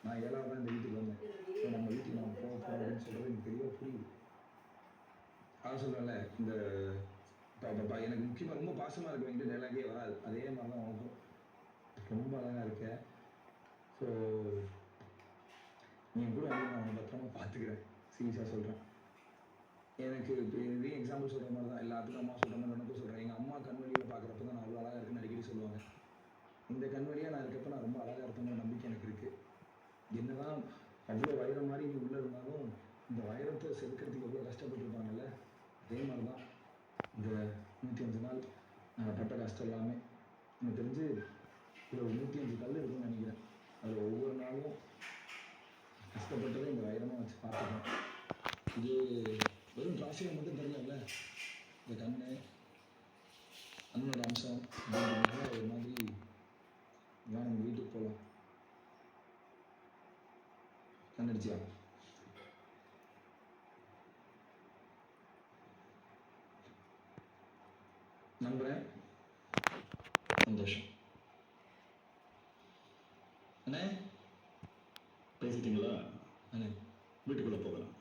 நான் 7வது தான் இந்த வீட்டுக்கு வந்தேன். ஸோ நம்ம வீட்டுக்கு நம்ம போக போகிறோம் அப்படின்னு சொல்கிறது எனக்கு தெளிவாக புரியுது. அதான் சொல்கிறேன்ல, இந்த எனக்கு முக்கியமாக ரொம்ப பாசமாக இருக்கவங்க டைலாகே வராது. அதே மாதிரி தான் உனக்கும் ரொம்ப அழகாக இருக்க. ஸோ நீ கூட வந்து நான் உன்னை பத்திரமா பார்த்துக்கிறேன். சீரியஸாக சொல்கிறேன். எனக்கு இப்போ இதே எக்ஸாம்பிள் சொல்கிற மாதிரி தான் எல்லாத்துக்கும் அம்மா சொல்கிற மாதிரி எனக்கும் சொல்கிறேன். எங்கள் அம்மா கண் வழியில் பார்க்குறப்ப தான் நான் அவ்வளோ அழகாக இருக்குன்னு அடிக்கடி சொல்லுவாங்க. இந்த கண் வழியாக நான் இருக்கப்போ நான் ரொம்ப அழகாக இருப்பேன்னு நம்பிக்கை எனக்கு இருக்குது. என்னதான் அவ்வளோ வைரம் மாதிரி நீ உள்ளே இருந்தாலும் இந்த வைரத்தை செதுக்கிறதுக்கு எவ்வளோ கஷ்டப்பட்டுருப்பாங்கல்ல, அதே மாதிரி தான் இந்த 105 நாள் நாங்கள் பட்ட கஷ்டம் எல்லாமே. எனக்கு தெரிஞ்சு இதில் ஒரு 105 கல் இருக்குன்னு நினைக்கிறேன். அதில் ஒவ்வொரு நாளும் கஷ்டப்பட்டதை இந்த வைரமாக வச்சு பார்த்துக்கணும். இது வெறும் டிராஃபியை மட்டும் தெரியல, இந்த கண்ணு அண்ணனோட அம்சம் அப்படின்றதுனால ஒரு மாதிரி நான் நம்ம வீட்டுக்கு போகலாம். கண்ணடிச்சியா? நம்புறேன். சந்தோஷம். அண்ணே பேசிட்டீங்களா? அண்ணே வீட்டுக்குள்ளே போகலாம்.